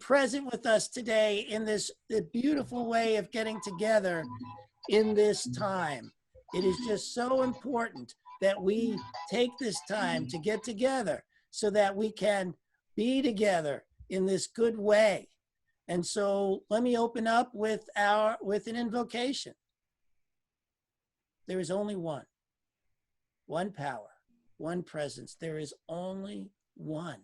present with us today in this beautiful way of getting together in this time. It is just so important that we take this time to get together so that we can be together in this good way. And so let me open up with an invocation. There is only one power, one presence. There is only one.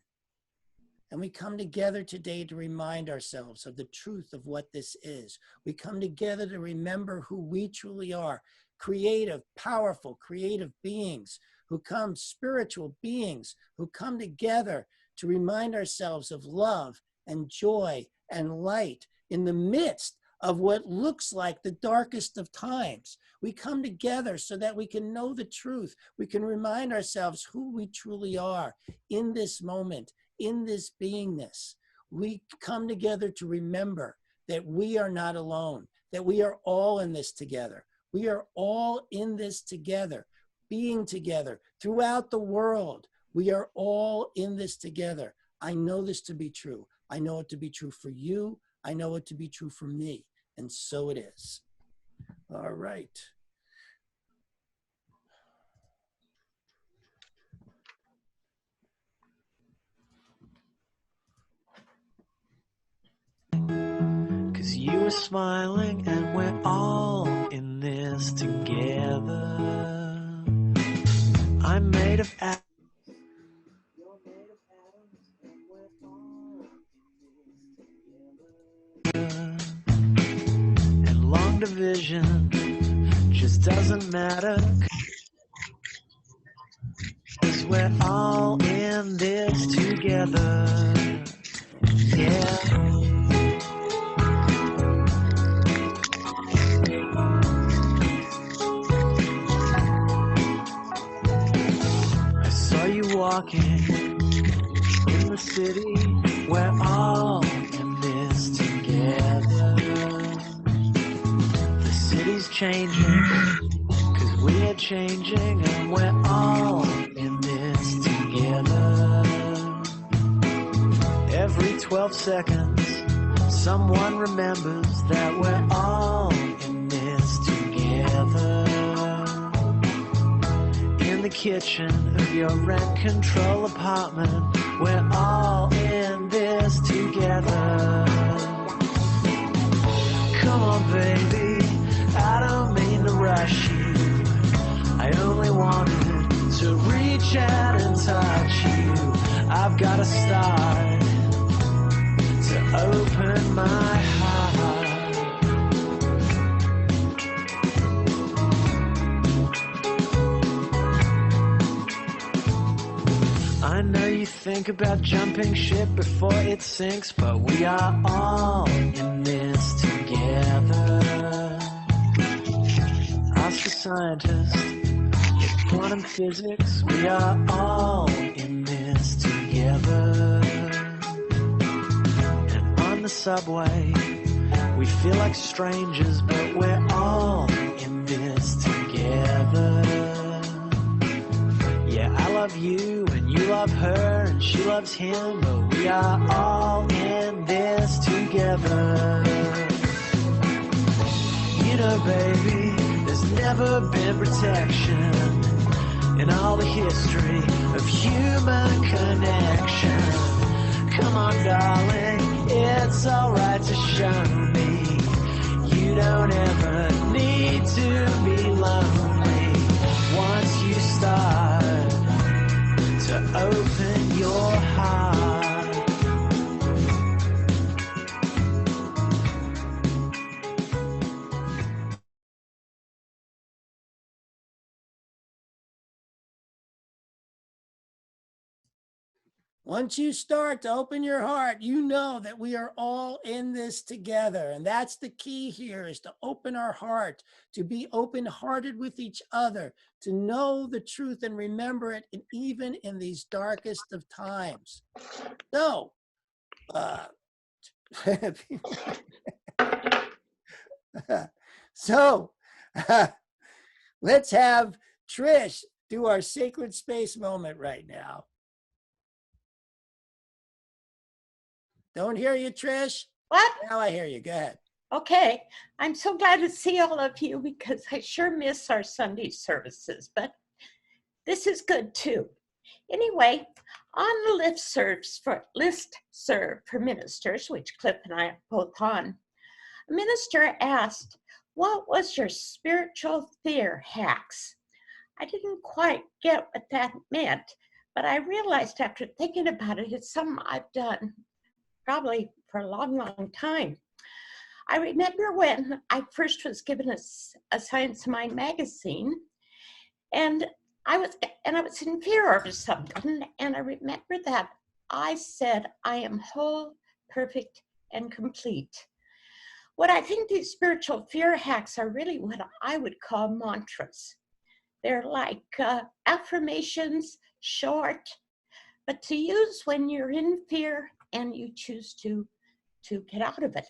And we come together today to remind ourselves of the truth of what this is. We come together to remember who we truly are. Creative, powerful, creative beings who come, spiritual beings who come together to remind ourselves of love and joy and light in the midst of what looks like the darkest of times. We come together so that we can know the truth. We can remind ourselves who we truly are in this moment, in this beingness. We come together to remember that we are not alone, that we are all in this together. We are all in this together, being together throughout the world. We are all in this together. I know this to be true. I know it to be true for you. I know it to be true for me. And so it is. All right. Cause you were smiling and we're all in this together. I'm made of atoms. You're made of atoms and we're all in this together. And long division just doesn't matter. Cause we're all in this together. Yeah. Walking in the city, we're all in this together. The city's changing, cause we're changing, and we're all in this together. Every 12 seconds, someone remembers that we're all in this together. In the kitchen of your rent control apartment, we're all in this together. Come on baby, I don't mean to rush you. I only wanted to reach out and touch you. I've got to start to open my heart. I know you think about jumping ship before it sinks, but we are all in this together. Ask a scientist, it's quantum physics, we are all in this together. And on the subway, we feel like strangers, but we're all in this together. Yeah, I love you and you love her and she loves him, but we are all in this together. You know, baby, there's never been protection in all the history of human connection. Come on, darling, it's alright to show me you don't ever need to be lonely once you start to open your heart. Once you start to open your heart, you know that we are all in this together. And that's the key here, is to open our heart, to be open-hearted with each other, to know the truth and remember it, and even in these darkest of times. So, let's have Trish do our sacred space moment right now. Don't hear you, Trish. What? Now I hear you. Go ahead. Okay. I'm so glad to see all of you because I sure miss our Sunday services, but this is good too. Anyway, on the list serve for ministers, which Cliff and I are both on, a minister asked, "What was your spiritual fear hacks?" I didn't quite get what that meant, but I realized after thinking about it, it's something I've done probably for a long, long time. I remember when I first was given a Science Mind magazine, and I was in fear of something, and I remember that I said, "I am whole, perfect, and complete." What I think these spiritual fear hacks are really what I would call mantras. They're like affirmations, short, but to use when you're in fear and you choose to get out of it.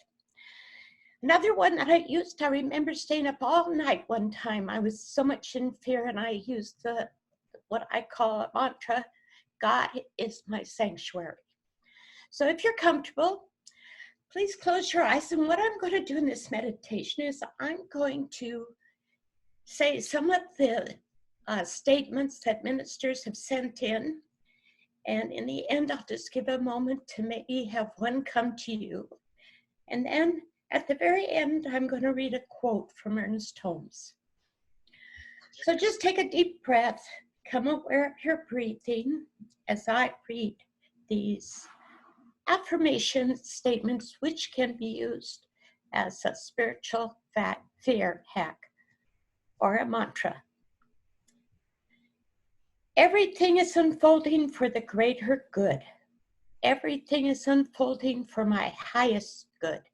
Another one that I used, I remember staying up all night one time. I was so much in fear, and I used what I call a mantra, "God is my sanctuary." So if you're comfortable, please close your eyes. And what I'm going to do in this meditation is I'm going to say some of the statements that ministers have sent in. And in the end, I'll just give a moment to maybe have one come to you. And then at the very end, I'm going to read a quote from Ernest Holmes. So just take a deep breath, come aware of your breathing as I read these affirmation statements, which can be used as a spiritual fear hack or a mantra. Everything is unfolding for the greater good. Everything is unfolding for my highest good.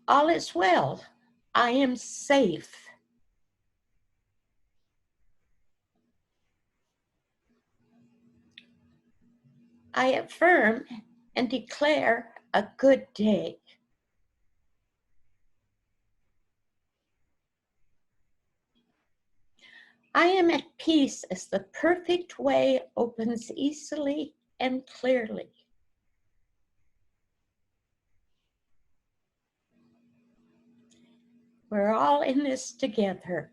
All is well. I am safe. I affirm and declare a good day. I am at peace as the perfect way opens easily and clearly. We're all in this together.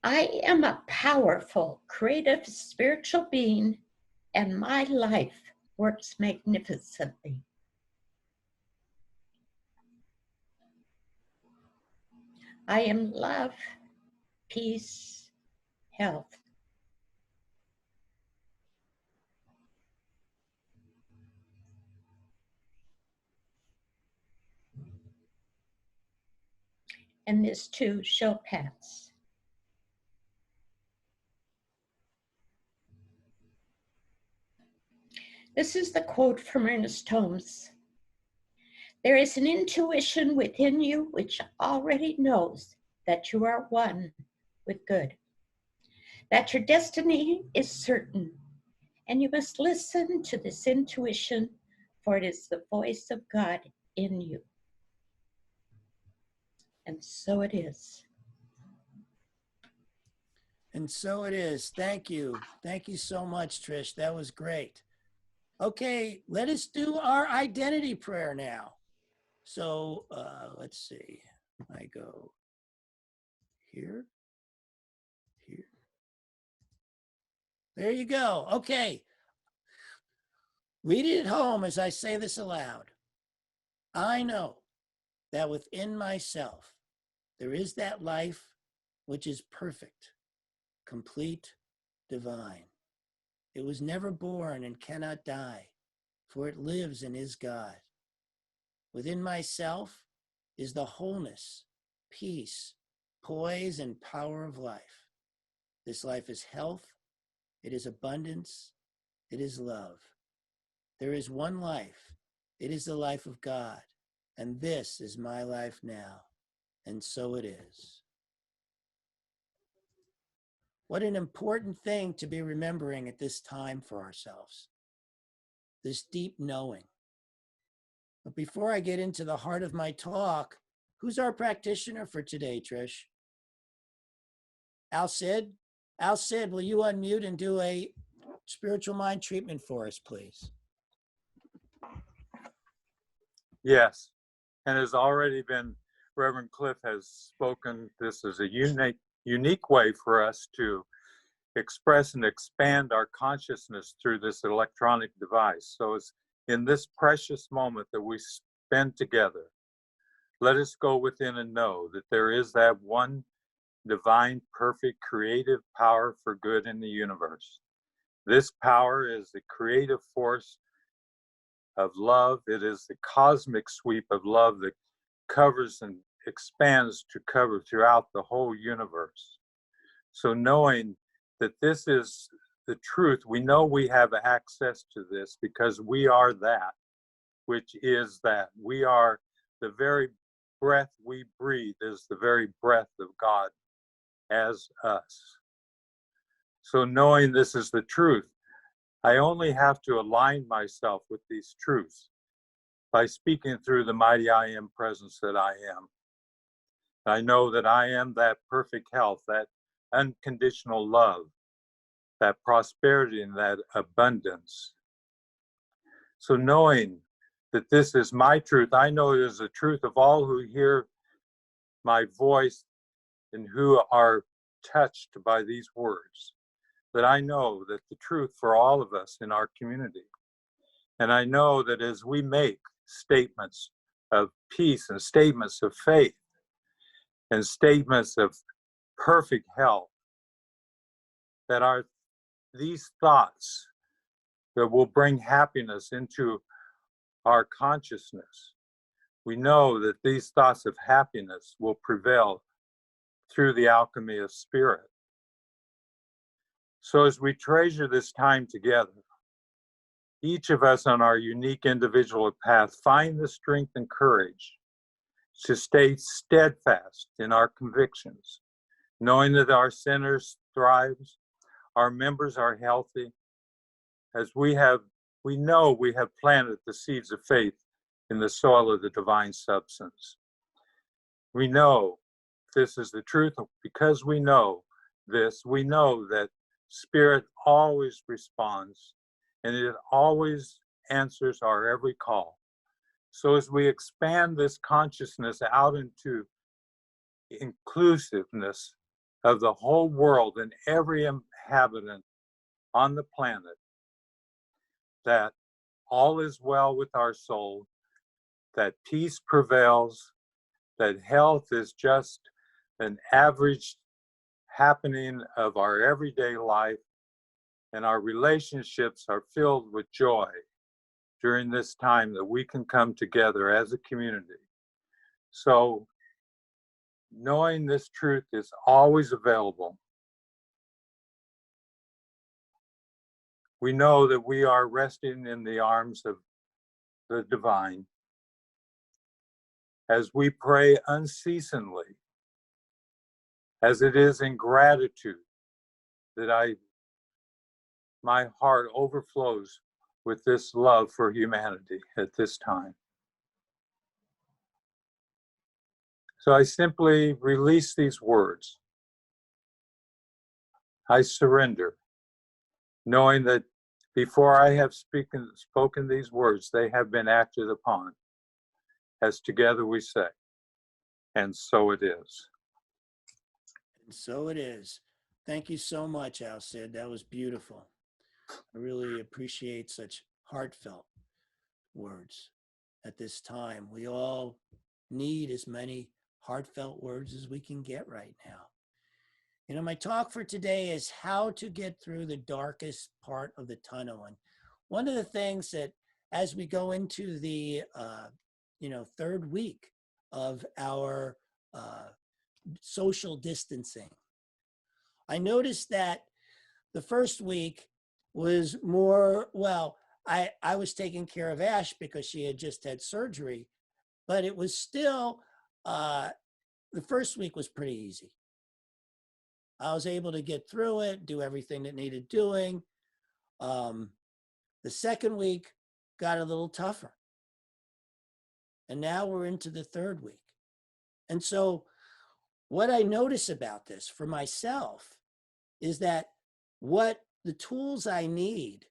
I am a powerful, creative, spiritual being, and my life works magnificently. I am love, peace, health. And this too shall pass. This is the quote from Ernest Holmes. There is an intuition within you which already knows that you are one with good, that your destiny is certain, and you must listen to this intuition, for it is the voice of God in you. And so it is. And so it is. Thank you. Thank you so much, Trish. That was great. Okay, let us do our identity prayer now. So let's see. I go here, here. There you go. Okay. Read it at home as I say this aloud. I know that within myself there is that life which is perfect, complete, divine. It was never born and cannot die, for it lives and is God. Within myself is the wholeness, peace, poise, and power of life. This life is health, it is abundance, it is love. There is one life, it is the life of God, and this is my life now, and so it is. What an important thing to be remembering at this time for ourselves, this deep knowing. But before I get into the heart of my talk, who's our practitioner for today, Trish? Al Sid. Al Sid, will you unmute and do a spiritual mind treatment for us, please? Yes, and has already been, Reverend Cliff has spoken. This is a unique way for us to express and expand our consciousness through this electronic device. So it's in this precious moment that we spend together. Let us go within and know that there is that one divine, perfect, creative power for good in the universe. This power is the creative force of love. It is the cosmic sweep of love that covers and expands to cover throughout the whole universe. So knowing that this is the truth, we know we have access to this because we are that, which is that. We are the very breath we breathe is the very breath of God as us. So knowing this is the truth, I only have to align myself with these truths by speaking through the mighty I am presence that I am. I know that I am that perfect health, that unconditional love, that prosperity, and that abundance. So knowing that this is my truth, I know it is the truth of all who hear my voice and who are touched by these words, that I know that the truth for all of us in our community. And I know that as we make statements of peace and statements of faith and statements of perfect health, that are these thoughts that will bring happiness into our consciousness. We know that these thoughts of happiness will prevail through the alchemy of spirit. So as we treasure this time together, each of us on our unique individual path find the strength and courage to stay steadfast in our convictions, knowing that our centers thrives, our members are healthy, as we know we have planted the seeds of faith in the soil of the divine substance. We know this is the truth. Because we know this, we know that spirit always responds and it always answers our every call. So as we expand this consciousness out into inclusiveness of the whole world and every inhabitant on the planet, that all is well with our soul, that peace prevails, that health is just an average happening of our everyday life, and our relationships are filled with joy during this time that we can come together as a community. So knowing this truth is always available. We know that we are resting in the arms of the divine as we pray unceasingly, as it is in gratitude that my heart overflows with this love for humanity at this time. So I simply release these words. I surrender, knowing that before I have spoken these words, they have been acted upon, as together we say, and so it is. And so it is. Thank you so much, Al Sid. That was beautiful. I really appreciate such heartfelt words at this time. We all need as many heartfelt words as we can get right now. You know, my talk for today is how to get through the darkest part of the tunnel. And one of the things that as we go into the, third week of our social distancing, I noticed that the first week was more, well, I was taking care of Ash because she had just had surgery, but it was still, the first week was pretty easy. I was able to get through it, do everything that needed doing. The second week got a little tougher. And now we're into the third week. And so what I notice about this for myself is that what the tools I need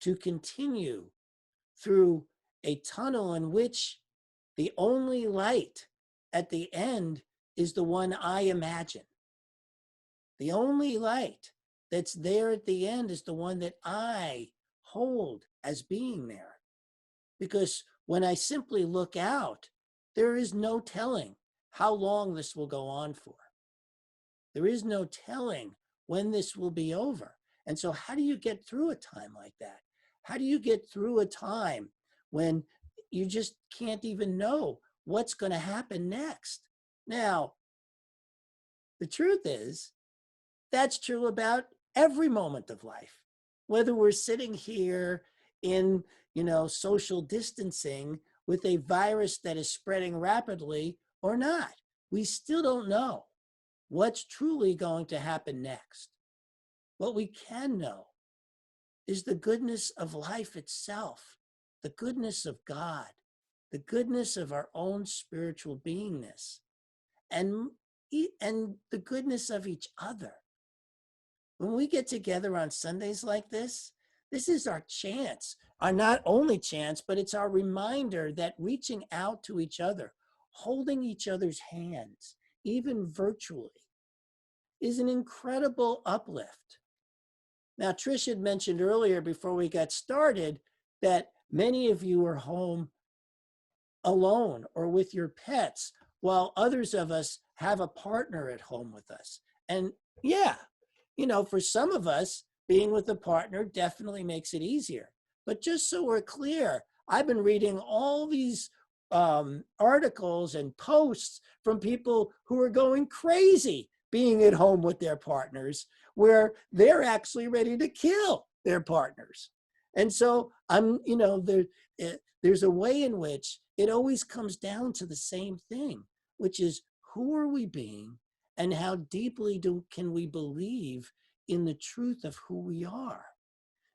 to continue through a tunnel in which the only light at the end is the one I imagine. The only light that's there at the end is the one that I hold as being there. Because when I simply look out, there is no telling how long this will go on for. There is no telling when this will be over. And so how do you get through a time like that? How do you get through a time when you just can't even know what's going to happen next? Now, the truth is, that's true about every moment of life. Whether we're sitting here in, social distancing with a virus that is spreading rapidly or not, we still don't know what's truly going to happen next. What we can know is the goodness of life itself, the goodness of God, the goodness of our own spiritual beingness, and the goodness of each other. When we get together on Sundays like this is our chance, our not only chance, but it's our reminder that reaching out to each other, holding each other's hands, even virtually, is an incredible uplift. Now, Trish had mentioned earlier before we got started that many of you are home alone or with your pets, while others of us have a partner at home with us. And yeah, for some of us, being with a partner definitely makes it easier. But just so we're clear, I've been reading all these articles and posts from people who are going crazy being at home with their partners, where they're actually ready to kill their partners. And so there's a way in which it always comes down to the same thing, which is who are we being and how deeply can we believe in the truth of who we are,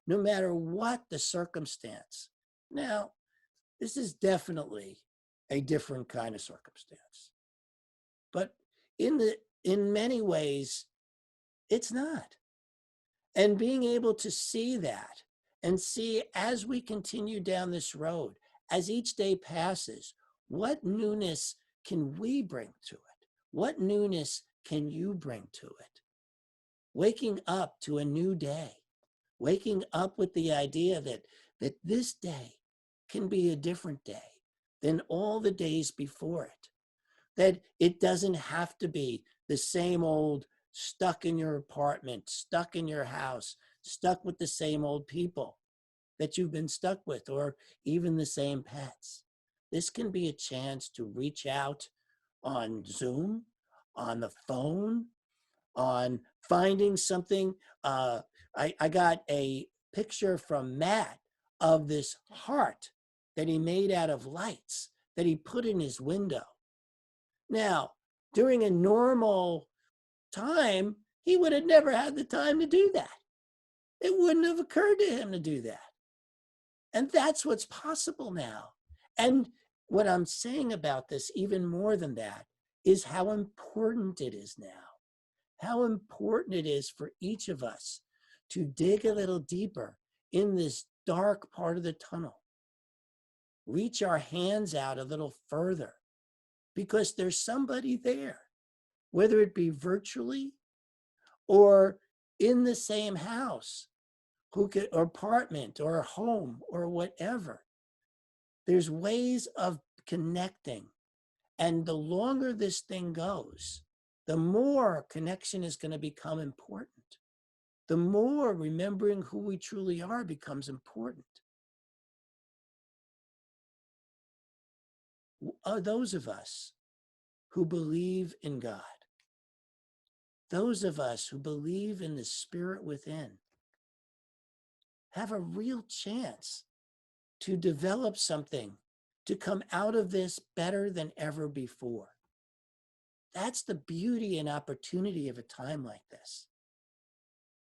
no matter what the circumstance. Now, this is definitely a different kind of circumstance, but in many ways, it's not. And being able to see that and see as we continue down this road, as each day passes, what newness can we bring to it? What newness can you bring to it? Waking up to a new day, waking up with the idea that this day can be a different day than all the days before it, that it doesn't have to be the same old stuck in your apartment, stuck in your house, stuck with the same old people that you've been stuck with, or even the same pets. This can be a chance to reach out on Zoom, on the phone, on finding something. I got a picture from Matt of this heart that he made out of lights that he put in his window. Now, during a normal time, he would have never had the time to do that. It wouldn't have occurred to him to do that. And that's what's possible now. And what I'm saying about this, even more than that, is how important it is now. How important it is for each of us to dig a little deeper in this dark part of the tunnel. Reach our hands out a little further, because there's somebody there, whether it be virtually or in the same house, or apartment or home or whatever. There's ways of connecting. And the longer this thing goes, the more connection is going to become important. The more remembering who we truly are becomes important. Those of us who believe in God, those of us who believe in the spirit within, have a real chance to develop something to come out of this better than ever before. That's the beauty and opportunity of a time like this.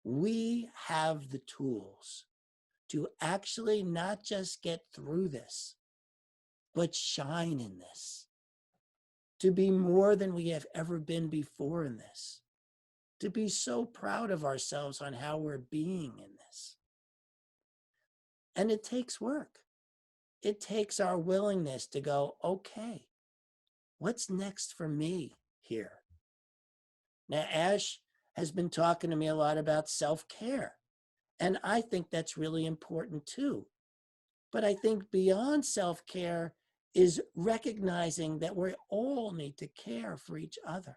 We have the tools to actually not just get through this, but shine in this, to be more than we have ever been before in this, to be so proud of ourselves on how we're being in this. And it takes work. It takes our willingness to go, okay, what's next for me here? Now, Ash has been talking to me a lot about self-care, and I think that's really important too. But I think beyond self-care is recognizing that we all need to care for each other.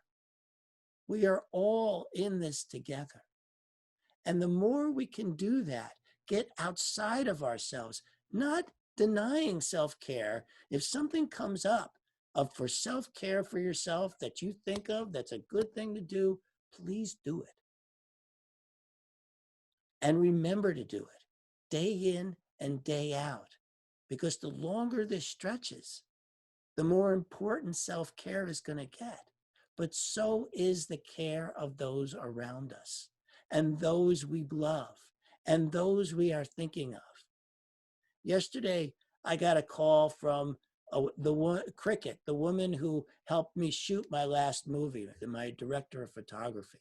We are all in this together. And the more we can do that, get outside of ourselves, not denying self-care. If something comes up for self-care for yourself that you think of, that's a good thing to do, please do it. And remember to do it day in and day out, because the longer this stretches, the more important self-care is going to get. But so is the care of those around us and those we love and those we are thinking of. Yesterday, I got a call from Cricket, the woman who helped me shoot my last movie, my director of photography.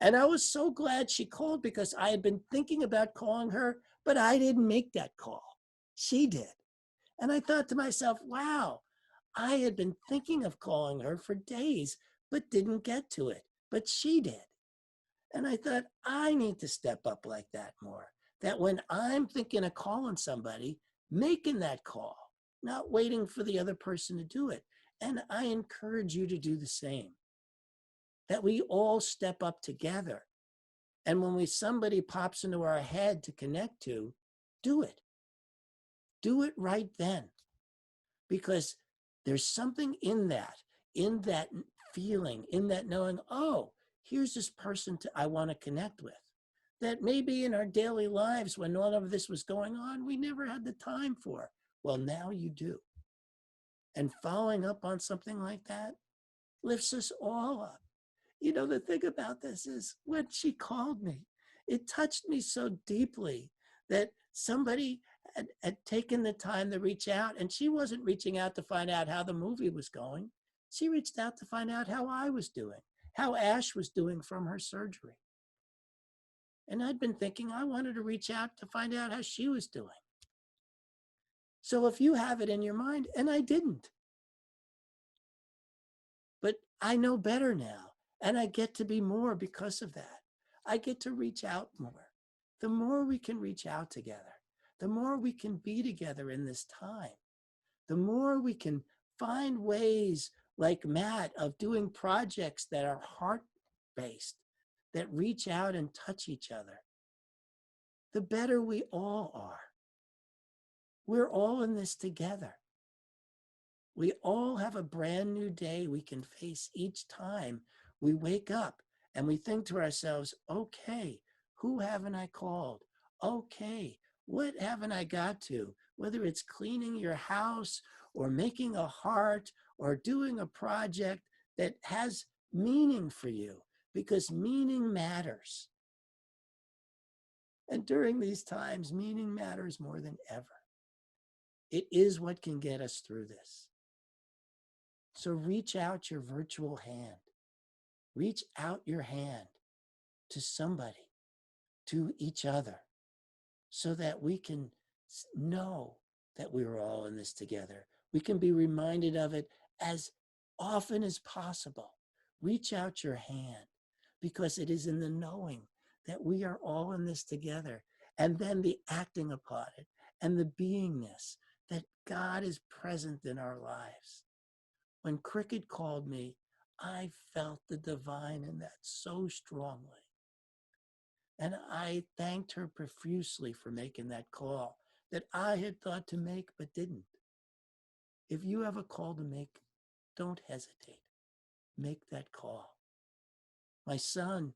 And I was so glad she called, because I had been thinking about calling her, but I didn't make that call. She did. And I thought to myself, wow, I had been thinking of calling her for days, but didn't get to it. But she did. And I thought, I need to step up like that more. That when I'm thinking of calling somebody, making that call, not waiting for the other person to do it. And I encourage you to do the same. That we all step up together. And when somebody pops into our head to connect to, do it. Do it right then. Because there's something in that feeling, in that knowing, oh, here's this person I want to connect with. That maybe in our daily lives, when all of this was going on, we never had the time for. Well, now you do. And following up on something like that lifts us all up. You know, the thing about this is when she called me, it touched me so deeply that somebody had taken the time to reach out, and she wasn't reaching out to find out how the movie was going. She reached out to find out how I was doing, how Ash was doing from her surgery. And I'd been thinking I wanted to reach out to find out how she was doing. So if you have it in your mind, and I didn't, but I know better now, and I get to be more because of that. I get to reach out more. The more we can reach out together, the more we can be together in this time, the more we can find ways like Matt of doing projects that are heart-based, that reach out and touch each other, the better we all are. We're all in this together. We all have a brand new day we can face each time we wake up and we think to ourselves, okay, who haven't I called? Okay, what haven't I got to? Whether it's cleaning your house or making a heart or doing a project that has meaning for you, because meaning matters. And during these times, meaning matters more than ever. It is what can get us through this. So reach out your virtual hand. Reach out your hand to somebody, to each other, so that we can know that we're all in this together. We can be reminded of it as often as possible. Reach out your hand, because it is in the knowing that we are all in this together, and then the acting upon it and the beingness that God is present in our lives. When Cricket called me, I felt the divine in that so strongly. And I thanked her profusely for making that call that I had thought to make but didn't. If you have a call to make, don't hesitate. Make that call. My son,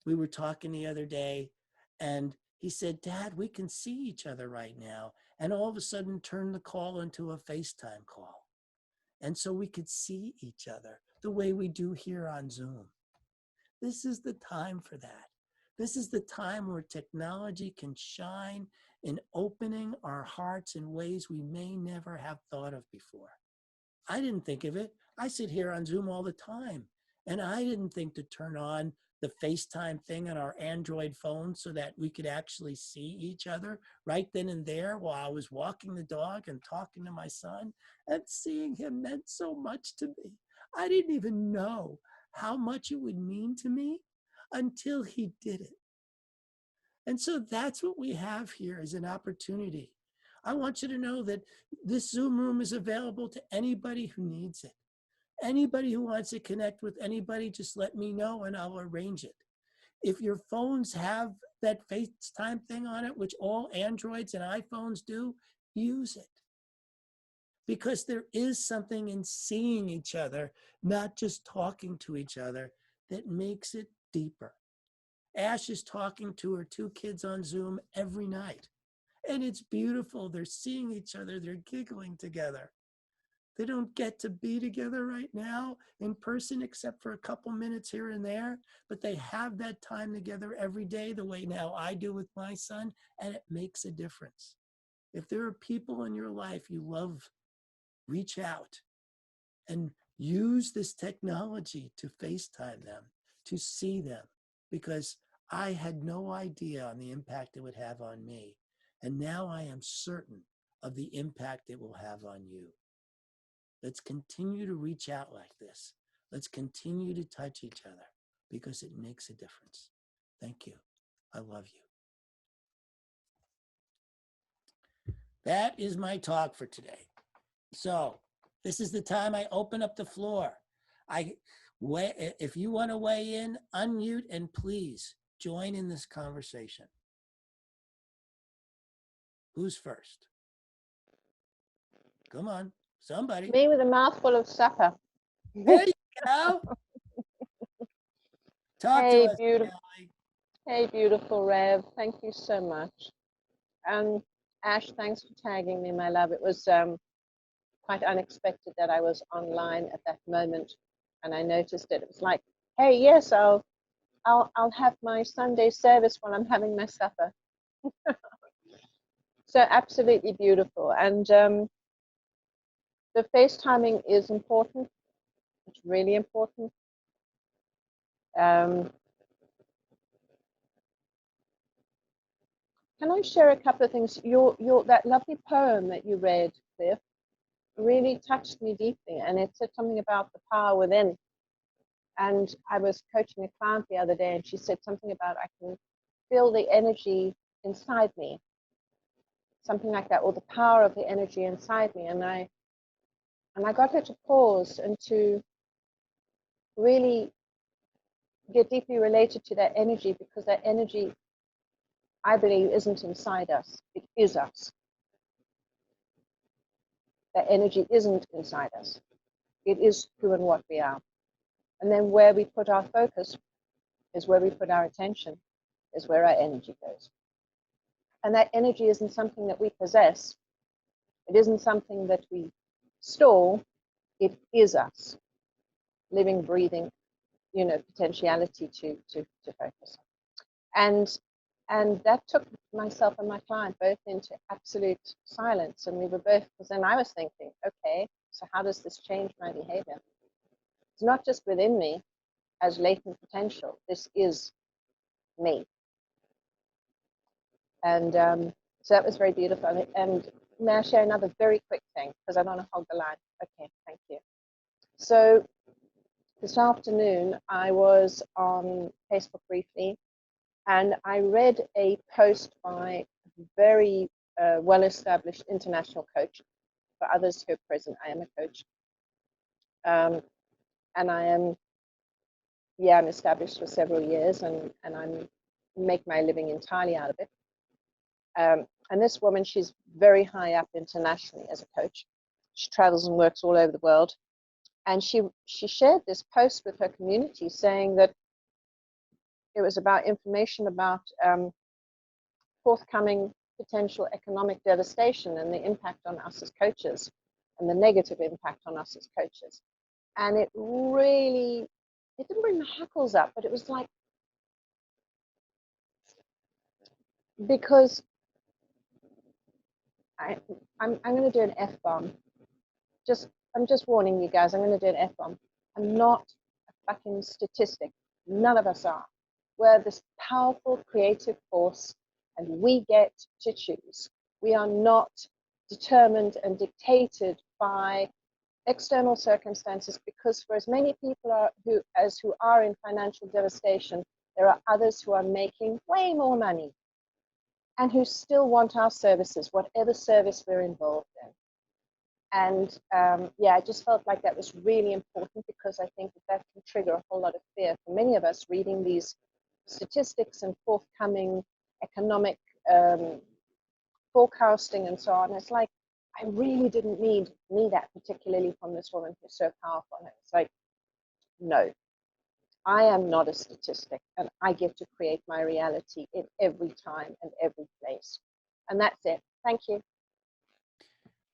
we were talking the other day, and he said, Dad, we can see each other right now. And all of a sudden turned the call into a FaceTime call. And so we could see each other the way we do here on Zoom. This is the time for that. This is the time where technology can shine in opening our hearts in ways we may never have thought of before. I didn't think of it. I sit here on Zoom all the time, and I didn't think to turn on the FaceTime thing on our Android phone so that we could actually see each other right then and there while I was walking the dog and talking to my son. And seeing him meant so much to me. I didn't even know how much it would mean to me until he did it. And so that's what we have here as an opportunity. I want you to know that this Zoom room is available to anybody who needs it. Anybody who wants to connect with anybody, just let me know and I'll arrange it. If your phones have that FaceTime thing on it, which all Androids and iPhones do, use it. Because there is something in seeing each other, not just talking to each other, that makes it deeper. Ash is talking to her 2 kids on Zoom every night. And it's beautiful. They're seeing each other. They're giggling together. They don't get to be together right now in person except for a couple minutes here and there, but they have that time together every day the way now I do with my son, and it makes a difference. If there are people in your life you love, reach out and use this technology to FaceTime them, to see them, because I had no idea on the impact it would have on me. And now I am certain of the impact it will have on you. Let's continue to reach out like this. Let's continue to touch each other because it makes a difference. Thank you. I love you. That is my talk for today. So this is the time I open up the floor. If you want to weigh in, unmute and please join in this conversation. Who's first? Come on, somebody. Me with a mouthful of supper. There you go. Talk to us, Kelly. Hey, beautiful Rev. Thank you so much. Ash, thanks for tagging me, my love. It was quite unexpected that I was online at that moment, and I noticed it. It was like, hey, yes, I'll have my Sunday service while I'm having my supper. So absolutely beautiful. And the FaceTiming is important. It's really important. Can I share a couple of things? That lovely poem that you read, Cliff, really touched me deeply, and it said something about the power within. And I was coaching a client the other day, and she said something about I can feel the energy inside me, something like that, or the power of the energy inside me. And I got her to pause and to really get deeply related to that energy, because that energy, I believe, isn't inside us. It is us. That energy isn't inside us. It is who and what we are. And then where we put our focus is where we put our attention, is where our energy goes. And that energy isn't something that we possess. It isn't something that we store. It is us, living, breathing, potentiality to focus. And that took myself and my client both into absolute silence. And we were both, because then I was thinking, okay, so how does this change my behavior? It's not just within me as latent potential. This is me. And so that was very beautiful. And may I share another very quick thing, because I don't want to hog the line. Okay, thank you. So this afternoon, I was on Facebook briefly, and I read a post by a very well-established international coach. For others who are present, I am a coach. And I am, I'm established for several years, and I make my living entirely out of it. And this woman, she's very high up internationally as a coach. She travels and works all over the world. And she shared this post with her community saying that it was about information about forthcoming potential economic devastation and the impact on us as coaches, and the negative impact on us as coaches. And it didn't bring the hackles up, but it was like, because I'm going to do an F-bomb. Just I'm just warning you guys, I'm going to do an F-bomb. I'm not a fucking statistic. None of us are. We're this powerful creative force, and we get to choose. We are not determined and dictated by external circumstances, because for as many people who are in financial devastation, there are others who are making way more money and who still want our services, whatever service we're involved in. And yeah, I just felt like that was really important, because I think that can trigger a whole lot of fear for many of us reading these statistics and forthcoming economic forecasting and so on. It's like, I really didn't need that, particularly from this woman who's so powerful. And it's like, no, I am not a statistic, and I get to create my reality in every time and every place. And that's it. Thank you.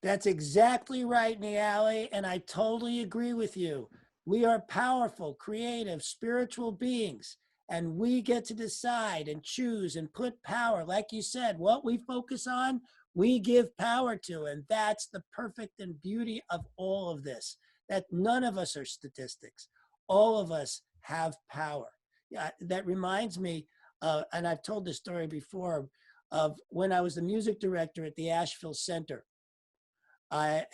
That's exactly right, Niali, and I totally agree with you. We are powerful, creative, spiritual beings, and we get to decide and choose and put power. Like you said, what we focus on, we give power to, and that's the perfect and beauty of all of this, that none of us are statistics. All of us have power. Yeah, that reminds me, and I've told this story before, of when I was the music director at the Asheville Center. I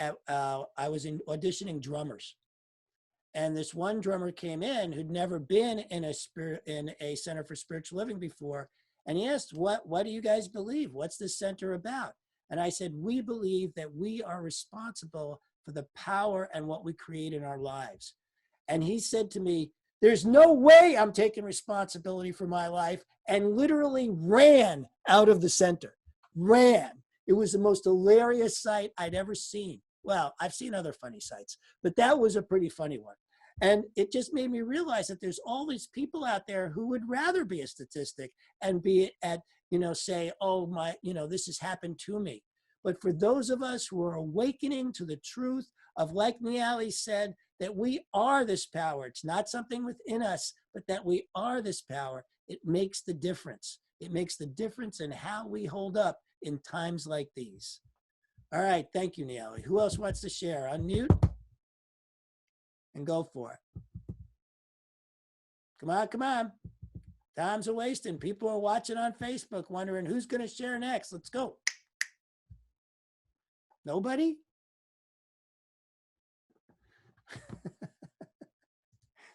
was auditioning drummers, and this one drummer came in who'd never been in a center for spiritual living before, and he asked, "What do you guys believe? What's this center about?" And I said, "We believe that we are responsible for the power and what we create in our lives." And he said to me, "There's no way I'm taking responsibility for my life," and literally ran out of the center. Ran. It was the most hilarious sight I'd ever seen. Well, I've seen other funny sights, but that was a pretty funny one. And it just made me realize that there's all these people out there who would rather be a statistic and be at, say, "Oh, this has happened to me." But for those of us who are awakening to the truth of, like Niali said, that we are this power. It's not something within us, but that we are this power. It makes the difference. It makes the difference in how we hold up in times like these. All right, thank you, Niali. Who else wants to share? Unmute and go for it. Come on. Time's a wasting. People are watching on Facebook wondering who's going to share next. Let's go. Nobody?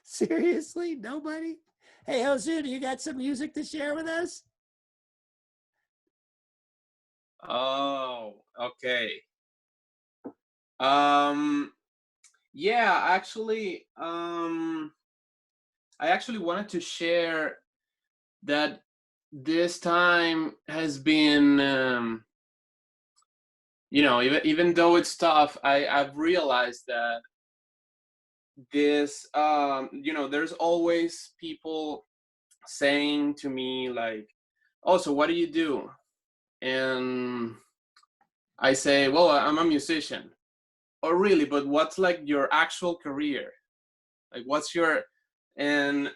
Seriously? Nobody? Hey, Josu, do you got some music to share with us? Oh, okay. Yeah, actually, I actually wanted to share that this time has been, even though it's tough, I've realized that there's always people saying to me like, "Oh, so what do you do?" And I say, "Well, I'm a musician." "Oh, really? But what's like your actual career? Like, what's your..." And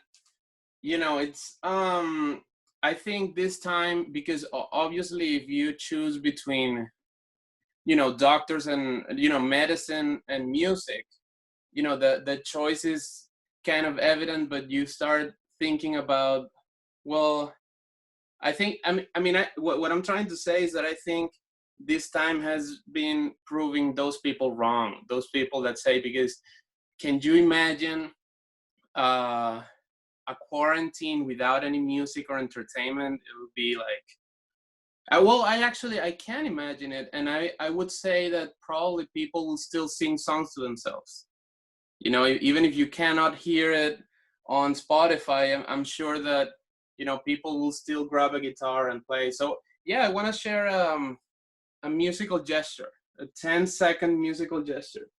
it's I think this time, because obviously if you choose between doctors and medicine and music, the choice is kind of evident, but you start thinking about, well, what I'm trying to say is that I think this time has been proving those people wrong. Those people that say, because can you imagine a quarantine without any music or entertainment? It would be like, I can imagine it, and I would say that probably people will still sing songs to themselves. Even if you cannot hear it on Spotify, I'm sure that people will still grab a guitar and play. So yeah, I want to share a musical gesture, a 10-second musical gesture.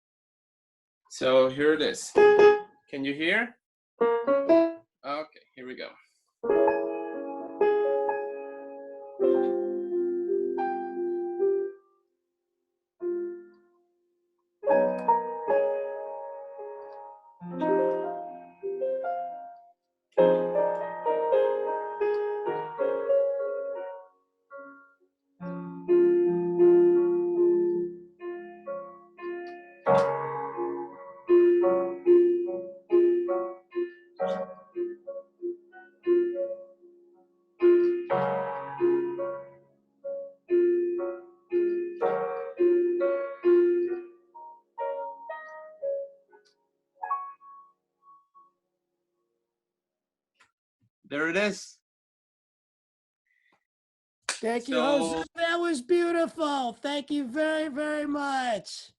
So here it is. Can you hear? Okay, here we go. there it is. Thank you, So- Jose. That was beautiful. Thank you very, very much.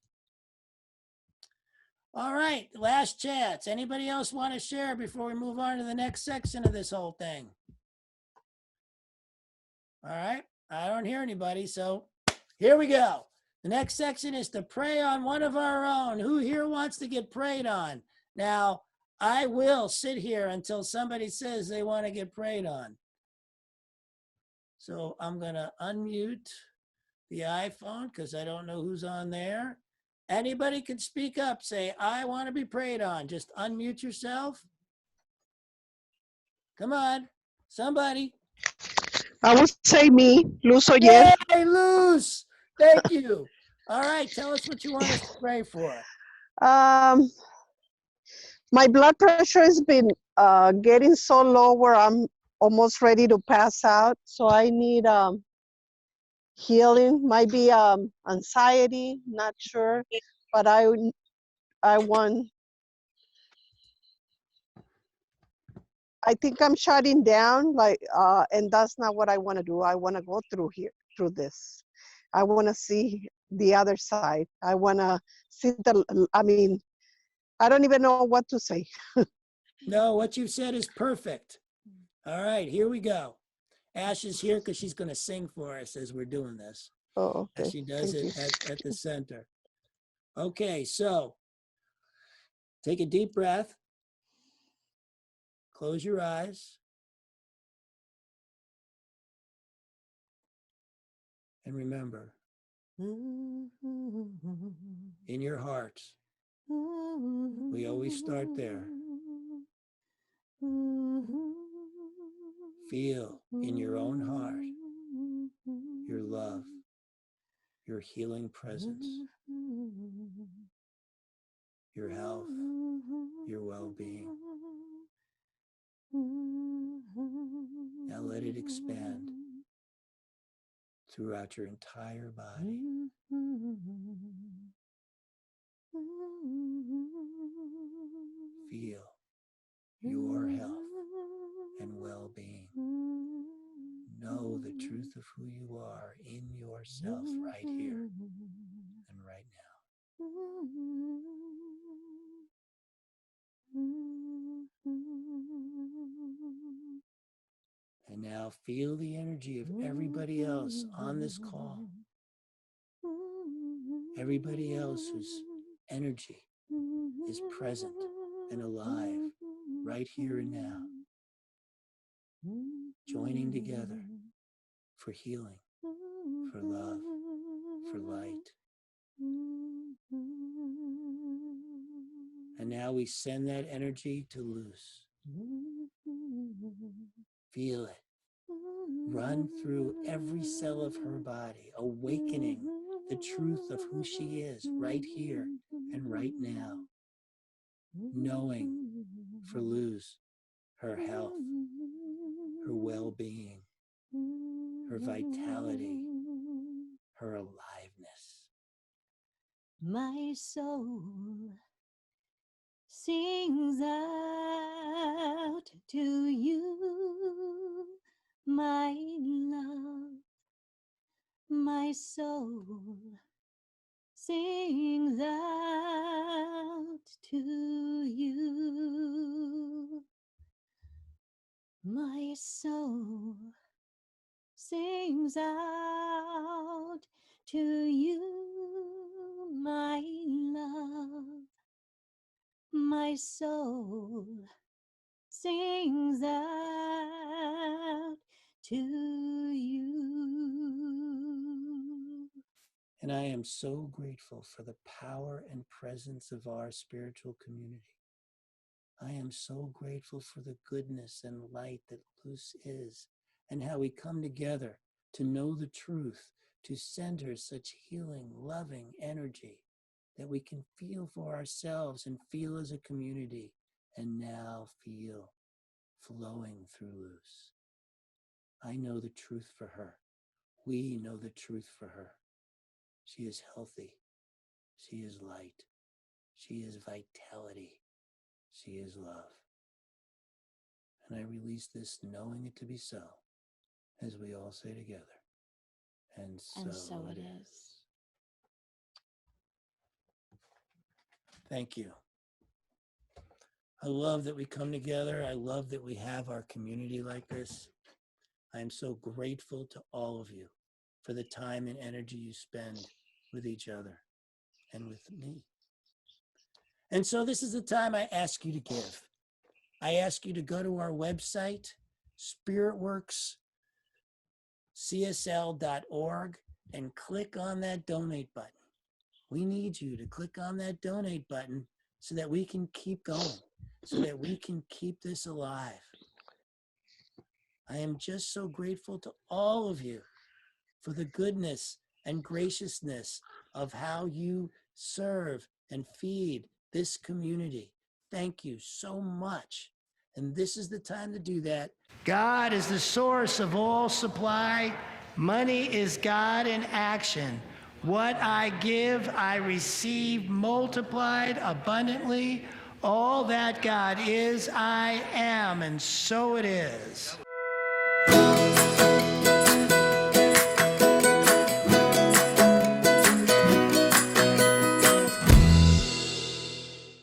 All right, last chance. Anybody else want to share before we move on to the next section of this whole thing? All right, I don't hear anybody, so here we go. The next section is to pray on one of our own. Who here wants to get prayed on? Now, I will sit here until somebody says they want to get prayed on. So I'm going to unmute the iPhone because I don't know who's on there. Anybody can speak up, say, I want to be prayed on. Just unmute yourself. Come on, somebody. I would say me, Luz Oyer. Yay, Luz. Thank you. All right, tell us what you want us to pray for. My blood pressure has been getting so low where I'm almost ready to pass out. So I need healing. Might be anxiety, not sure, but I want. I think I'm shutting down, and that's not what I want to do. I want to go through this. I want to see the other side. I want to see I don't even know what to say. No, what you said is perfect. All right, here we go. Ash is here because she's going to sing for us as we're doing this. Oh, okay. As she does Thank it at the center. Okay, so take a deep breath. Close your eyes. And remember, in your hearts, we always start there. Feel in your own heart your love, your healing presence, your health, your well-being. Now let it expand throughout your entire body. Feel your health and well-being. Know the truth of who you are in yourself right here and right now. And now feel the energy of everybody else on this call. Everybody else whose energy is present and alive right here and now. Joining together for healing, for love, for light. And now we send that energy to Luz. Feel it. Run through every cell of her body, awakening the truth of who she is right here and right now. Knowing for Luz, her health, her well-being, her vitality, her aliveness. My soul sings out to you, my love. My soul sings out to you. My soul sings out to you, my love. My soul sings out to you. And I am so grateful for the power and presence of our spiritual community. I am so grateful for the goodness and light that Luz is, and how we come together to know the truth, to center such healing, loving energy that we can feel for ourselves and feel as a community, and now feel flowing through Luz. I know the truth for her. We know the truth for her. She is healthy. She is light. She is vitality. She is love. And I release this knowing it to be so, as we all say together. And so it is. Thank you. I love that we come together. I love that we have our community like this. I am so grateful to all of you for the time and energy you spend with each other and with me. And so this is the time I ask you to give. I ask you to go to our website, spiritworkscsl.org, and click on that donate button. We need you to click on that donate button so that we can keep going, so that we can keep this alive. I am just so grateful to all of you for the goodness and graciousness of how you serve and feed this community. Thank you so much. And this is the time to do that. God is the source of all supply. Money is God in action. What I give, I receive multiplied abundantly. All that God is, I am, and so it is.